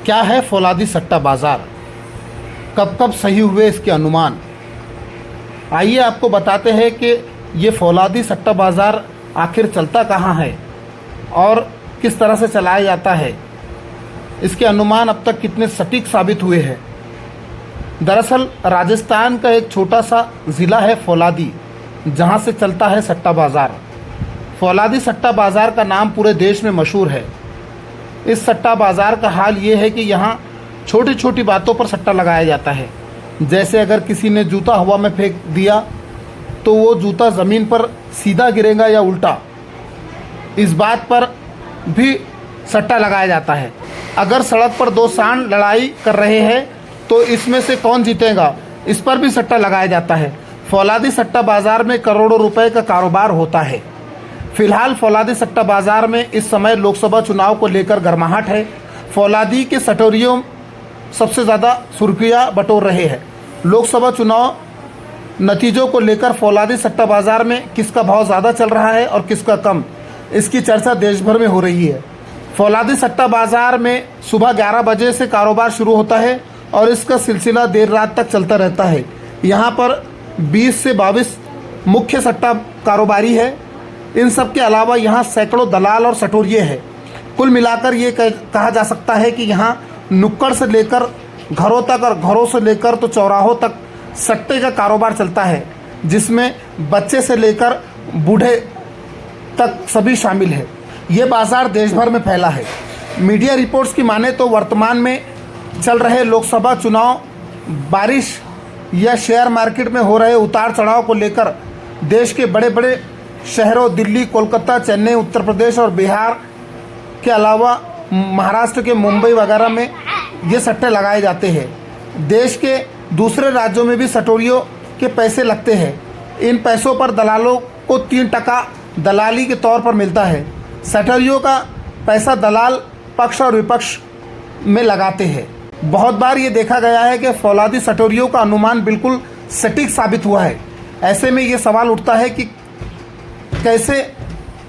क्या है फौलादी सट्टा बाज़ार, कब कब सही हुए इसके अनुमान। आइए आपको बताते हैं कि ये फौलादी सट्टा बाज़ार आखिर चलता कहाँ है और किस तरह से चलाया जाता है। इसके अनुमान अब तक कितने सटीक साबित हुए हैं। दरअसल राजस्थान का एक छोटा सा ज़िला है फौलादी, जहाँ से चलता है सट्टा बाज़ार। फौलादी सट्टा बाज़ार का नाम पूरे देश में मशहूर है। इस सट्टा बाज़ार का हाल ये है कि यहाँ छोटी छोटी बातों पर सट्टा लगाया जाता है। जैसे अगर किसी ने जूता हवा में फेंक दिया तो वो जूता ज़मीन पर सीधा गिरेगा या उल्टा, इस बात पर भी सट्टा लगाया जाता है। अगर सड़क पर दो सांड लड़ाई कर रहे हैं तो इसमें से कौन जीतेगा, इस पर भी सट्टा लगाया जाता है। फौलादी सट्टा बाज़ार में करोड़ों रुपए का कारोबार होता है। फिलहाल फौलादी सट्टा बाज़ार में इस समय लोकसभा चुनाव को लेकर गर्माहट है। फौलादी के सटोरियों सबसे ज़्यादा सुर्खियाँ बटोर रहे हैं। लोकसभा चुनाव नतीजों को लेकर फौलादी सट्टा बाज़ार में किसका भाव ज़्यादा चल रहा है और किसका कम, इसकी चर्चा देश भर में हो रही है। फौलादी सट्टा बाज़ार में सुबह 11 बजे से कारोबार शुरू होता है और इसका सिलसिला देर रात तक चलता रहता है। यहाँ पर 20 से 22 मुख्य सट्टा कारोबारी है। इन सब के अलावा यहाँ सैकड़ों दलाल और सटोरिये हैं। कुल मिलाकर ये कहा जा सकता है कि यहाँ नुक्कड़ से लेकर घरों तक और घरों से लेकर तो चौराहों तक सट्टे का कारोबार चलता है, जिसमें बच्चे से लेकर बूढ़े तक सभी शामिल है। ये बाज़ार देश भर में फैला है। मीडिया रिपोर्ट्स की माने तो वर्तमान में चल रहे लोकसभा चुनाव, बारिश या शेयर मार्केट में हो रहे उतार चढ़ाव को लेकर देश के बड़े बड़े शहरों दिल्ली, कोलकाता, चेन्नई, उत्तर प्रदेश और बिहार के अलावा महाराष्ट्र के मुंबई वगैरह में ये सट्टे लगाए जाते हैं। देश के दूसरे राज्यों में भी सटोरियों के पैसे लगते हैं। इन पैसों पर दलालों को 3% दलाली के तौर पर मिलता है। सटोरियों का पैसा दलाल पक्ष और विपक्ष में लगाते हैं। बहुत बार ये देखा गया है कि फौलादी सटोरियों का अनुमान बिल्कुल सटीक साबित हुआ है। ऐसे में ये सवाल उठता है कि कैसे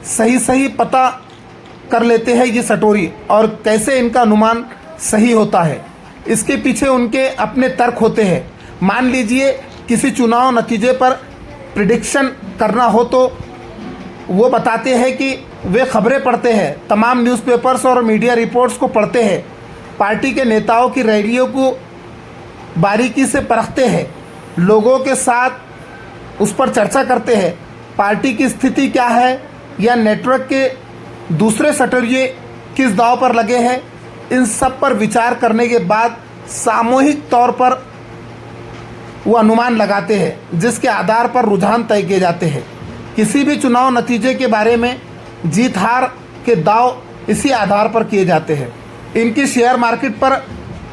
सही पता कर लेते हैं ये सटोरी और कैसे इनका अनुमान सही होता है। इसके पीछे उनके अपने तर्क होते हैं। मान लीजिए किसी चुनाव नतीजे पर प्रिडिक्शन करना हो तो वो बताते हैं कि वे खबरें पढ़ते हैं, तमाम न्यूज़पेपर्स और मीडिया रिपोर्ट्स को पढ़ते हैं, पार्टी के नेताओं की रैलियों को बारीकी से परखते हैं, लोगों के साथ उस पर चर्चा करते हैं, पार्टी की स्थिति क्या है या नेटवर्क के दूसरे सटोरिये किस दांव पर लगे हैं। इन सब पर विचार करने के बाद सामूहिक तौर पर वो अनुमान लगाते हैं, जिसके आधार पर रुझान तय किए जाते हैं। किसी भी चुनाव नतीजे के बारे में जीत हार के दाव इसी आधार पर किए जाते हैं। इनकी शेयर मार्केट पर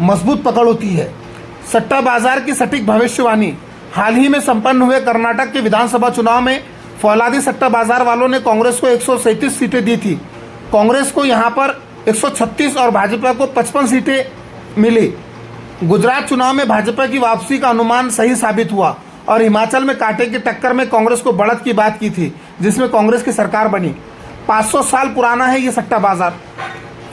मजबूत पकड़ होती है। सट्टा बाजार की सटीक भविष्यवाणी। हाल ही में संपन्न हुए कर्नाटक के विधानसभा चुनाव में फौलादी सट्टा बाजार वालों ने कांग्रेस को 137 सीटें दी थी। कांग्रेस को यहां पर 136 और भाजपा को 55 सीटें मिली। गुजरात चुनाव में भाजपा की वापसी का अनुमान सही साबित हुआ और हिमाचल में कांटे की टक्कर में कांग्रेस को बढ़त की बात की थी, जिसमें कांग्रेस की सरकार बनी। 500 साल पुराना है ये सट्टा बाजार।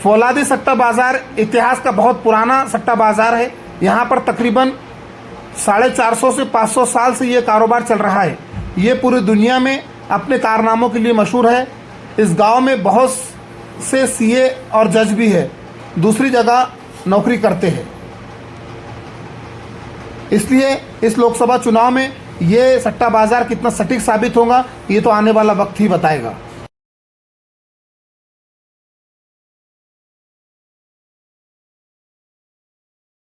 फौलादी सट्टा बाजार इतिहास का बहुत पुराना सट्टा बाजार है। यहाँ पर तकरीबन 450 से 500 साल से ये कारोबार चल रहा है। ये पूरी दुनिया में अपने कारनामों के लिए मशहूर है। इस गांव में बहुत से सीए और जज भी है, दूसरी जगह नौकरी करते हैं। इसलिए इस लोकसभा चुनाव में ये सट्टा बाजार कितना सटीक साबित होगा, ये तो आने वाला वक्त ही बताएगा।